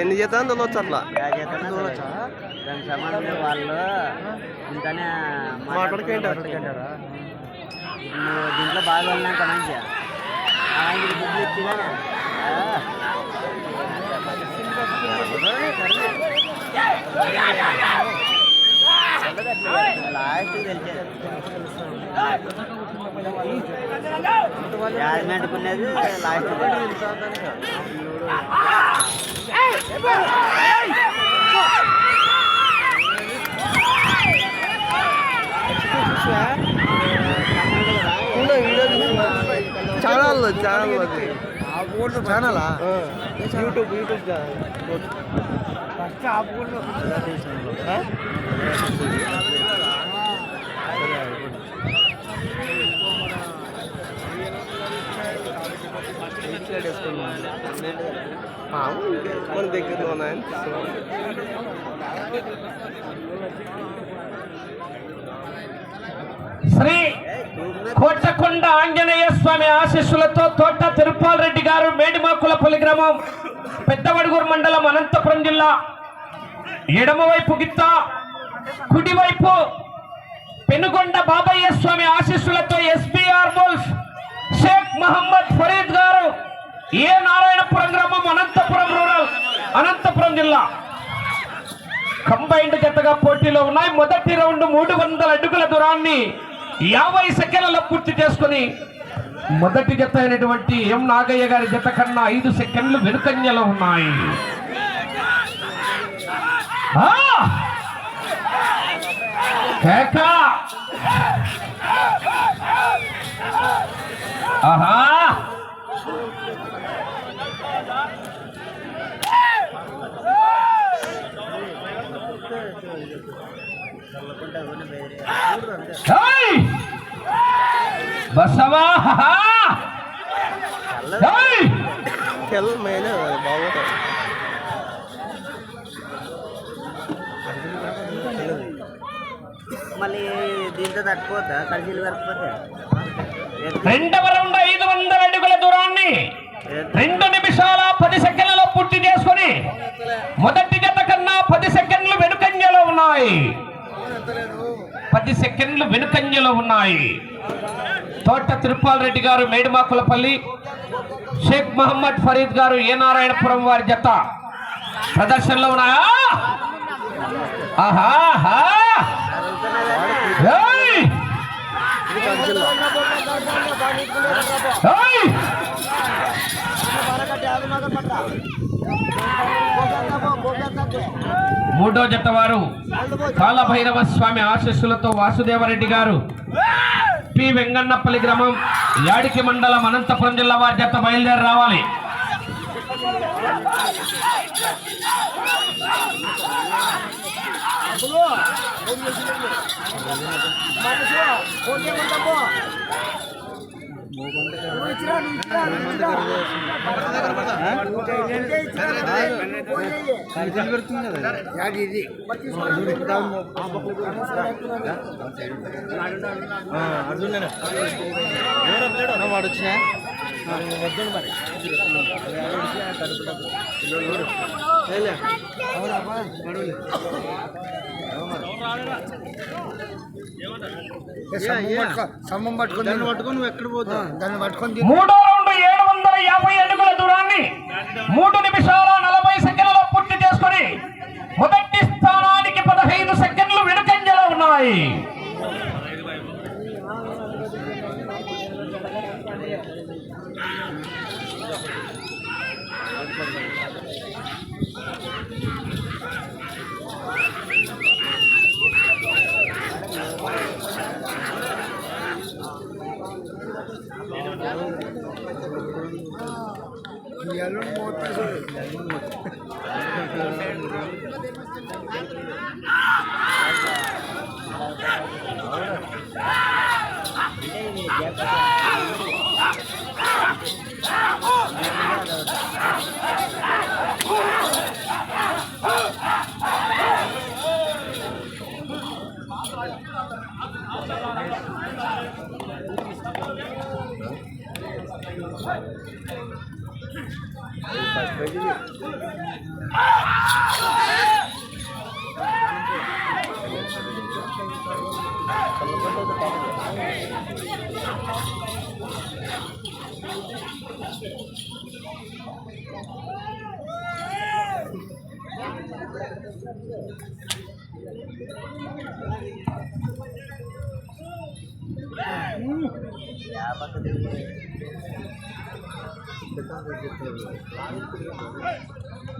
ఎన్ని జతలు తొలవచ్చు అట్లా దానికి సంబంధం వాళ్ళు ఇంకానే మాట్లాడుకుంటారు. దీంట్లో బాగా వెళ్ళినాక మంచిగా ఆయనకి బుద్ధి ఇచ్చిగానే లాస్ట్ యాజమెంట్కునేది లాస్ట్ ఛానల్ ఛానలా యూట్యూబ్ ఛానల్ ఫస్ట్ ఆపుకుంటూ మన దగ్గర ఉన్నాయి. శ్రీ కోటకొండ ఆంజనేయ స్వామి ఆశీస్సులతో తోట తిరుపాల్ రెడ్డి గారు మేడిమాకులపల్లి గ్రామం పెద్దవడుగూరు మండలం అనంతపురం జిల్లా ఎడమవైపు గిత్త కుడివైపు పెనుగొండ బాబయ్య స్వామి ఆశీస్సులతో ఎస్బీఆర్ బుల్స్ షేక్ మహమ్మద్ ఫరీద్ గారు ఏ నారాయణపురం గ్రామం అనంతపురం రూరల్ అనంతపురం జిల్లా కంబైన్డ్ జతగా పోటీలో ఉన్నాయి. మొదటి రౌండ్ 300 అడుగుల దూరాన్ని 50 సెకండ్లలో పూర్తి చేసుకుని మొదటి జత అయినటువంటి ఎం నాగయ్య గారి జత కన్నా 5 సెకండ్లు వెనుకంజలో ఉన్నాయి. ఆహా బసవా బాగుంటుంది. మళ్ళీ దీంతో తట్టుకోవద్దా కలిసి వరకపోతే రెండవ రౌండ్ 500 అడుగుల దూరాన్ని 2 నిమిషాల 10 సెకండ్లలో పూర్తి చేసుకొని మొదటి జత కన్నా 10 సెకండ్లు వెనుకంజలో ఉన్నాయి. 10 సెకండ్లు వెనుకంజలో ఉన్నాయి. తోట తిరుపాల్ రెడ్డి గారు మేడిమాకులపల్లి, షేక్ మహమ్మద్ ఫరీద్ గారు ఏ నారాయణపురం వారి జత ప్రదర్శనలో ఉన్నాయా? ఆహా మూడో జత వారు కాలభైరవ స్వామి ఆశీస్సులతో వాసుదేవరెడ్డి గారు పి వెంగన్నపల్లి గ్రామం యాడికి మండలం అనంతపురం జిల్లా వారి జత బయలుదేరి రావాలి. వాడు వచ్చినా స్తంభం పట్టుకొని దాన్ని పట్టుకొని నువ్వు ఎక్కడ పోతావు? దాన్ని పట్టుకొని మూడో రౌండ్ 750 అడుగుల దూరాన్ని 3 నిమిషాల 40 సెకండ్లలో పూర్తి చేసుకొని మొదటి స్థానానికి 15 సెకండ్లు వెనుకంజలో ఉన్నాయి.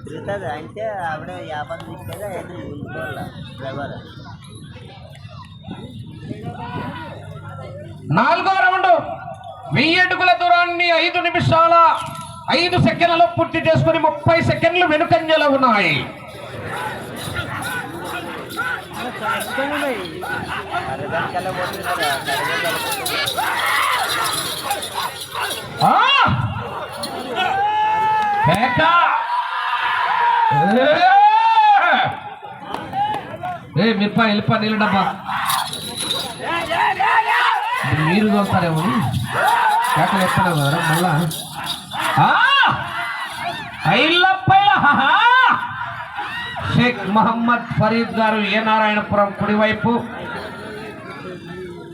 తిరుగుతుంది అంటే ఆవిడ 50 తిప్పేది అయితే ఉంచుకోవాలి డ్రైవర్. 4వ రౌండ్ 1000 అడుగుల దూరాన్ని 5 నిమిషాల 5 సెకండ్లలో పూర్తి చేసుకుని 30 సెకండ్లు వెనుకంజలో ఉన్నాయి. అరగంటకల్లా పోతుంది కదా, మిరప వెళ్ళిప నీళ్ళ డబ్బా మీరు చూస్తారేమో కేకలు ఎత్తలేవు కదా మళ్ళా. షేక్ మహమ్మద్ ఫరీద్ గారు ఏ నారాయణపురం కుడివైపు,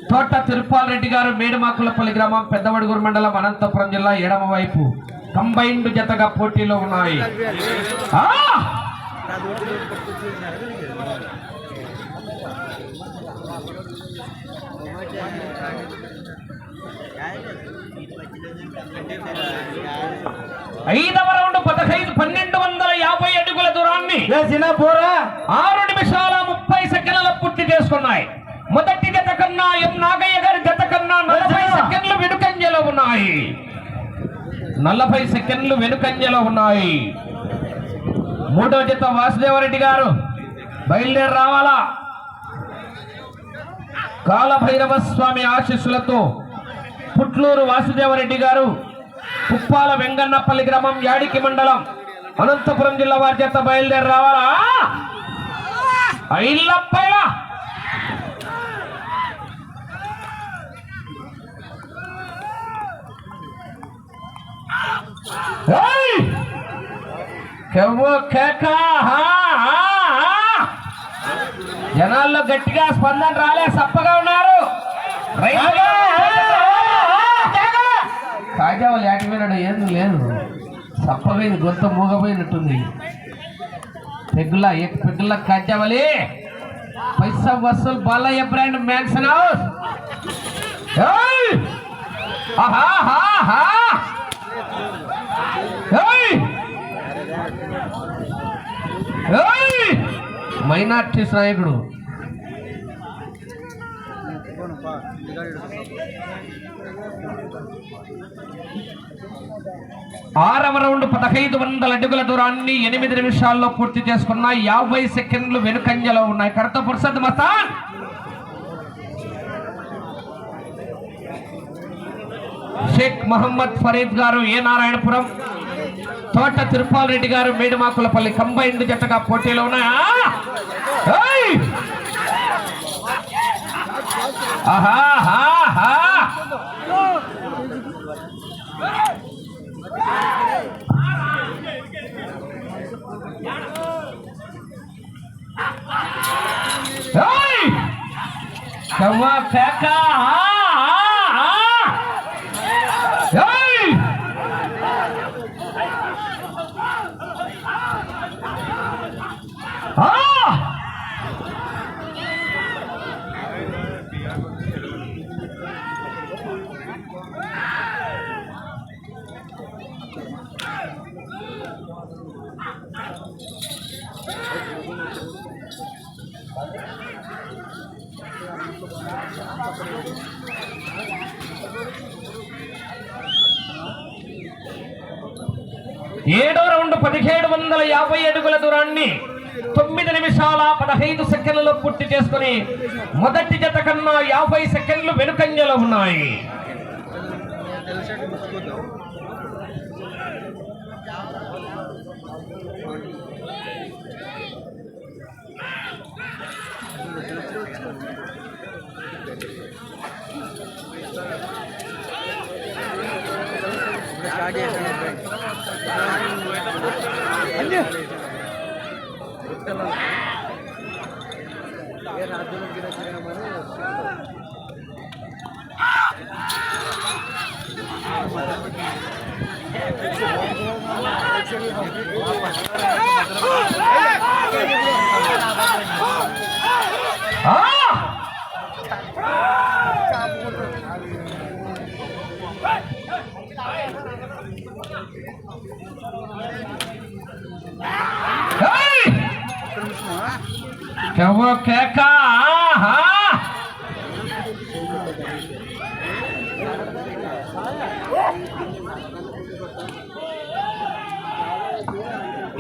తోట తిరుపాల్ రెడ్డి గారు మేడిమాకులపల్లి గ్రామం పెద్దవడుగురు మండలం అనంతపురం జిల్లా ఎడమ వైపు కంబైన్డ్ జతగా పోటీలో ఉన్నాయి. ఐదవ రౌండ్ 1250 అడుగుల దూరాన్ని 6 నిమిషాల 30 సెకండ్ల పూర్తి చేసుకున్నాయి. మొదటి జత కన్నా ఎం నాగయ్య గారి జత కన్నా 40 సెకండ్లు వెనుకంజలో ఉన్నాయి. 40 సెకండ్లు వెనుకంజలో ఉన్నాయి. మూడో జత వాసుదేవరెడ్డి గారు బయలుదేరి రావాలా. కాలభైరవ స్వామి ఆశీస్సులతో పుట్లూరు వాసుదేవరెడ్డి గారు కుప్పాల వెంగన్నపల్లి గ్రామం యాడికి మండలం అనంతపురం జిల్లా వారి చేత బయలుదేరి రావాలా. ఐళ్ళప్పైల జనాల్లో గట్టిగా స్పందన రాలే, సప్పగా ఉన్నారు. కాజావాళ్ళు యాటిపోయినాడు, ఏం లేదు, సప్పపోయింది, గొంత మూగపోయినట్టుంది. పెగ్గుల కాజావాలి పైసా వసూలు Balayya brand mansion house. Minorities నాయకుడు ఆరవ రౌండ్ 1500 అడుగుల దూరాన్ని 8 నిమిషాల్లో పూర్తి చేసుకున్న 50 సెకండ్లు వెనుకంజలో ఉన్నాయి. కడత పుర్సద్ మస్తాన్ షేక్ మహమ్మద్ ఫరీద్ గారు ఏ నారాయణపురం, తోట తిరుపాల్ రెడ్డి గారు మేడిమాకులపల్లి కంబైన్డ్ జట్టగా పోటీలో ఉన్నాయా. ఏడో రౌండ్ 1750 అడుగుల దూరాన్ని 9 నిమిషాల 15 సెకండ్లలో పూర్తి చేసుకుని మొదటి జత కన్నా 50 సెకండ్లు వెనుకంజలో ఉన్నాయి. కేక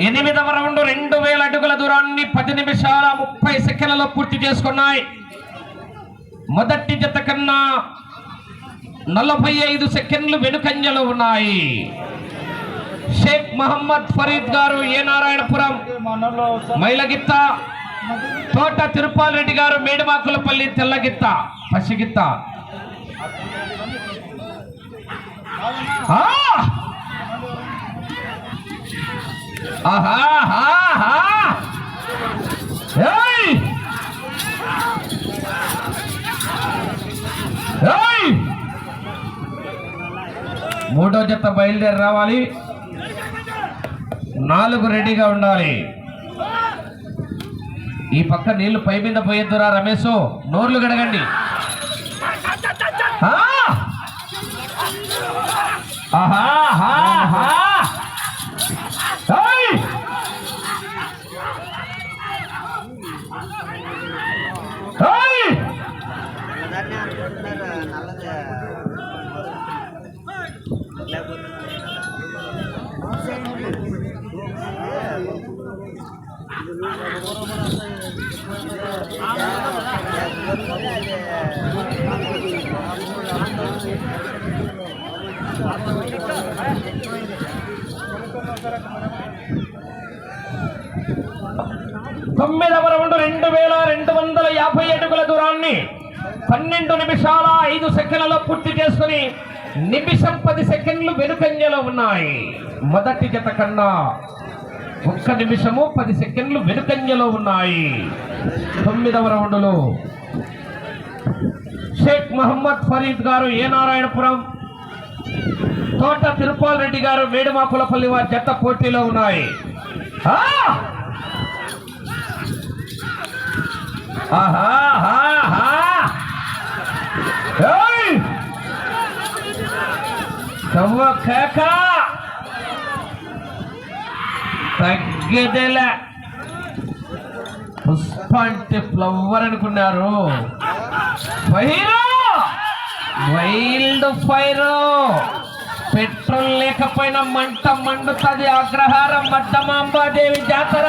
8వ రౌండ్ 2000 అడుగుల దూరాన్ని 10 నిమిషాల 30 సెకన్లలో పూర్తి చేసుకున్నాయి. మొదటి జత కన్నా 45 సెకండ్లు వెనుకంజలో ఉన్నాయి. షేక్ మహమ్మద్ ఫరీద్ గారు ఏ నారాయణపురం మైలగిత్త, తోట తిరుపాల్ రెడ్డి గారు మేడమాకులపల్లి తెల్లగిత్త పసిగిత్త. మూడో జత బయలుదేరి రావాలి. 4 రెడీగా ఉండాలి. ఈ పక్క నీళ్లు పై మీద పోయేద్దురా రమేష్, నోర్లు గడగండి. తొమ్మిదవ రౌండ్ 2250 అడుగుల దూరాన్ని 12 నిమిషాల 5 సెకండ్లలో పూర్తి చేసుకుని నిమిషం 10 సెకండ్లు వెనుకంజలో ఉన్నాయి. మొదటి జత కన్నా 1 నిమిషము 10 సెకండ్లు వెనుకంజలో ఉన్నాయి. 9వ రౌండ్లో షేక్ మహమ్మద్ ఫరీద్ గారు ఏ నారాయణపురం, తోట తిరుపాల్ రెడ్డి గారు మేడమాకులపల్లి వారి జత పోటీలో ఉన్నాయి. తగ్గేదేలా పుష్ప అంటే ఫ్లవర్ అనుకున్నారు. వైల్డ్ ఫైర్, పెట్రోల్ లేకపోయినా మంట మండుతుంది. అగ్రహారం మద్దమాంబాదేవి జాతర.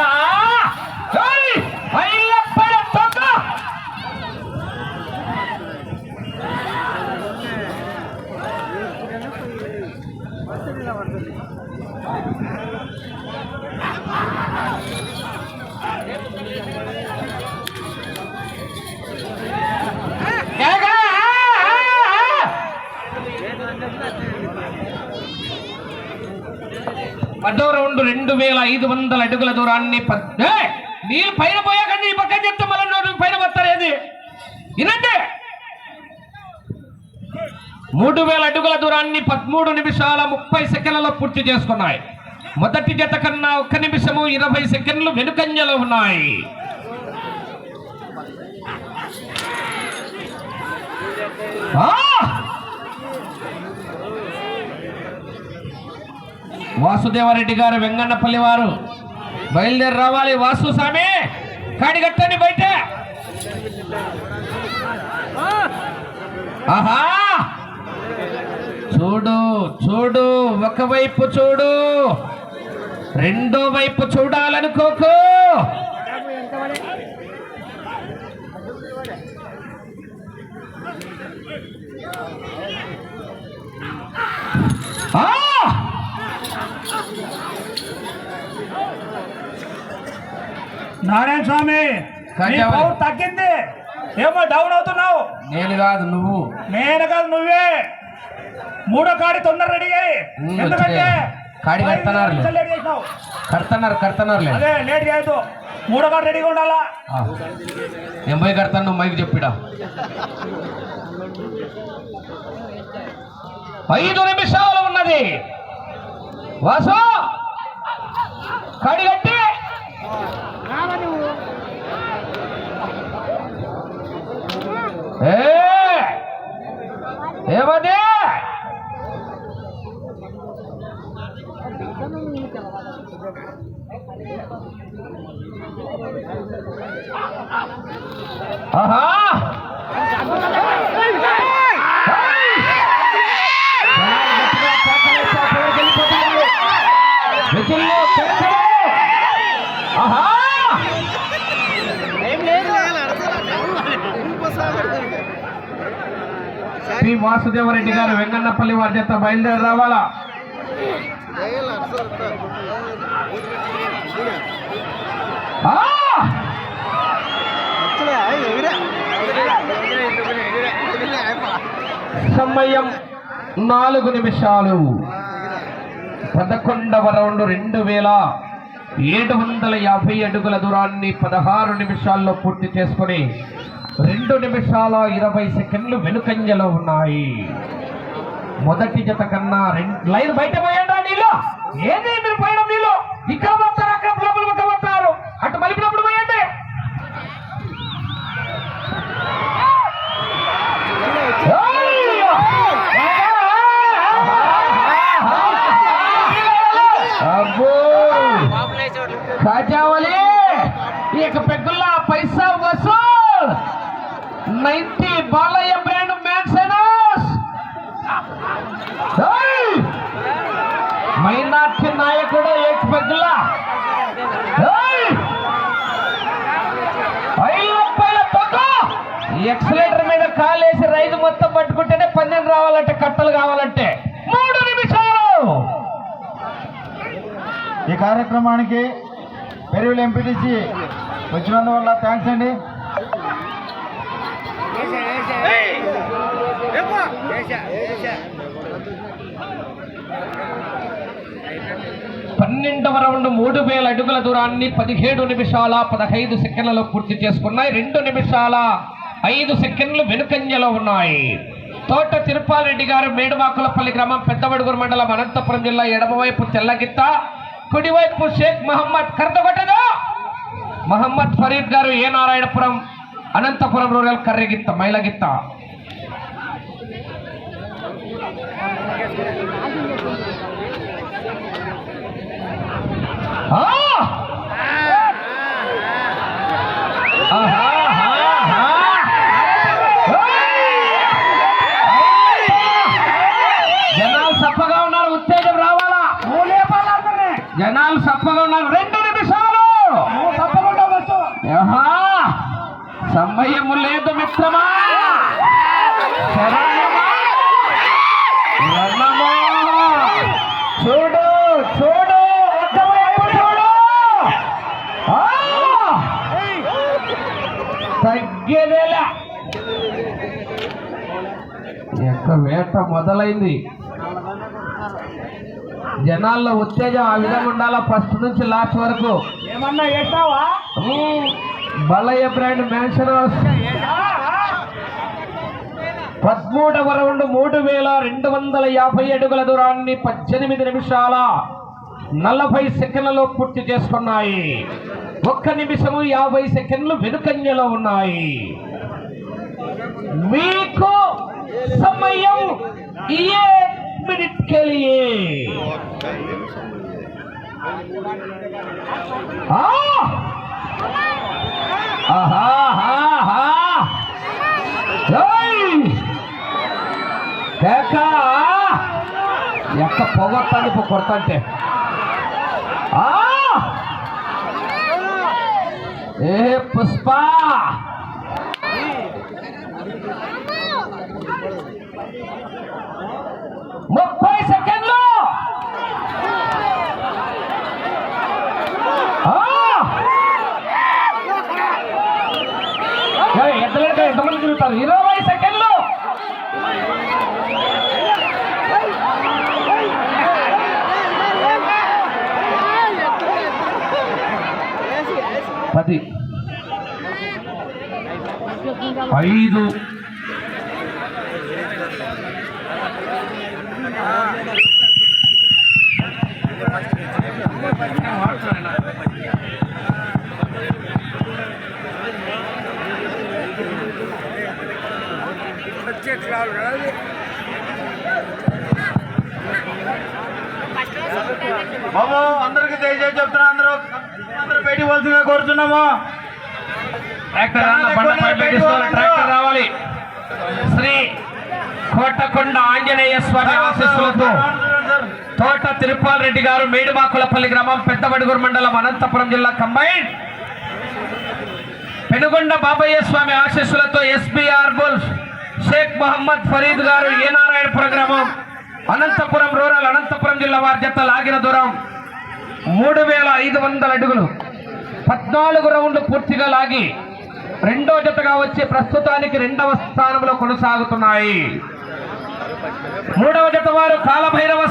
పదో రౌండ్ 2500 అడుగుల దూరాన్ని నీళ్ళు పైన పోయాకండి. ఈ పక్కన చెప్తే మళ్ళీ పైన వస్తారు. ఏది వినండి. 3000 అడుగుల దూరాన్ని 13 నిమిషాల 30 సెకండ్లలో పూర్తి చేసుకున్నాయి. మొదటి జత కన్నా 1 నిమిషము 20 సెకండ్లు వెనుకంజలో ఉన్నాయి. వాసుదేవారెడ్డి గారు వెంగన్నపల్లి వారు బయలుదేరి రావాలి. వాసు స్వామి కాడిగట్టండి బయట. ఆహా, చూడు చూడు, ఒకవైపు చూడు, రెండో వైపు చూడాలనుకోకు. నారాయణ స్వామి తగ్గింది, ఏమో డౌన్ అవుతున్నావు. నేను కాదు నువ్వు. నేను కాదు నువ్వే. 3వ కాడి తొందర రెడీ అయ్యి, ఎందుకంటే కాడి కడుతున్నారు లేట్ చేసినావు. కడుతున్నారు అదే లేట్ చేయొద్దు. 3 కాడ రెడీగా ఉండాలా. నేను పోయి కడతాను మైక్ చెప్పిడా 5 నిమిషాలు ఉన్నది. వాసు కాడి కట్టి ఏమది ఆహా ఆహా శ్రీ వాసుదేవరెడ్డి గారు వెంగన్నపల్లి వారి చేత బయలుదేరి రావాలా. సమయం 4 నిమిషాలు. 11వ రౌండ్ 2750 అడుగుల దూరాన్ని 16 నిమిషాల్లో పూర్తి చేసుకుని 2 నిమిషాల 20 సెకండ్లు వెనుకంజలో ఉన్నాయి. మొదటి జత కన్నా లైన్ బయట పోయండి. నీళ్ళు ఏది మీరు పోయడం నీళ్ళు ఇక్కడ వస్తారు, అక్కడ లోపల వస్తారు, అటు మలిపినప్పుడు పోయండి. అబ్బో కాజావలి ఇక పెగ్గుల్లా పైసా వసూల్ 90 బాలయ్య బ్రాండ్ మ్యాన్సెనస్ మైనార్టీ నాయకుడు ఏక పెగ్గుల్లా 5 రూపాయల తొక్కు. ఎక్సలేటర్ మీద కాలేసి రైతు మొత్తం పట్టుకుంటేనే 12 రావాలంటే కట్టలు కావాలంటే 3 నిమిషాలు. ఈ కార్యక్రమానికి పెరుగులు ఎంపీటీసీ వచ్చినందువల్ల థ్యాంక్స్ అండి. 12వ రౌండ్ 3000 అడుగుల దూరాన్ని 17 నిమిషాల 15 సెకండ్లలో పూర్తి చేసుకున్నాయి. 2 నిమిషాల 5 సెకండ్లు వెనుకంజలో ఉన్నాయి. తోట తిరుపాలరెడ్డి గారు మేడుమాకులపల్లి గ్రామం పెద్దవడుగురు మండలం అనంతపురం జిల్లా ఎడమవైపు తెల్లగిత్త, కుడివైపు షేక్ మహమ్మద్ కర్దగొట్టదు మహమ్మద్ ఫరీద్ గారు ఏ నారాయణపురం అనంతపురం రూరల్ కర్రెగిత్త మైలగిత్త. జనాలు సప్పగా ఉన్నారు, ఉత్తేజం రావాలా. జనాలు సప్పగా ఉన్నారు. 2 నిమిషాలు సమయము లేదు మిత్రమా. చూడు చూడు చూడు తగ్గేదేలా. యొక్క వేట మొదలైంది. జనాల్లో ఉత్తేజం ఆ విధంగా ఉండాలా. ఫస్ట్ నుంచి లాస్ట్ వరకు. ఏమన్నా చేస్తావా? బాలయ్య బ్రాండ్ మ్యాన్షనర్స్ 13వ రౌండ్ 3250 అడుగుల దూరాన్ని 18 నిమిషాల 40 సెకండ్లలో పూర్తి చేసుకున్నాయి. 1 నిమిషము 50 సెకండ్లు వెనుకంజలో ఉన్నాయి. మీకు సమయం 1 मिनट के लिए ఎక్క పొగొత్తాను ఇప్పుడు కొడతాంటే ఏ పుష్ప 30 సెకండ్లు. ఎంతమంది తిరుగుతారు? 20 సెకండ్లు. 10 5 బాబు అందరికి దయచేసి చెప్తున్నా, అందరూ బయటికి పోల్సిందిగా కోరుతున్నాము. ట్రాక్టర్ ట్రాక్టర్ రావాలి. శ్రీ కోటకొండ ఆంజనేయ స్వామి ఆశీస్సులతో తోట తిరుపాల్ రెడ్డి గారు మేడుమాకులపల్లి గ్రామం పెద్దబడుగురు మండలం అనంతపురం జిల్లా కంబైన్. పెనుగొండ బాబయ్య స్వామి ఆశీస్సులతో ఎస్బీఆర్ బుల్స్ షేక్ మహమ్మద్ ఫరీద్ గారు ఏ నారాయణపురం గ్రామం అనంతపురం రూరల్ అనంతపురం జిల్లా వారి జత లాగిన దూరం 3500 అడుగులు. 14 రౌండ్లు పూర్తిగా లాగి రెండో జతగా వచ్చి ప్రస్తుతానికి 2వ స్థానంలో కొనసాగుతున్నాయి. 3వ జత వారు కాలభైరవ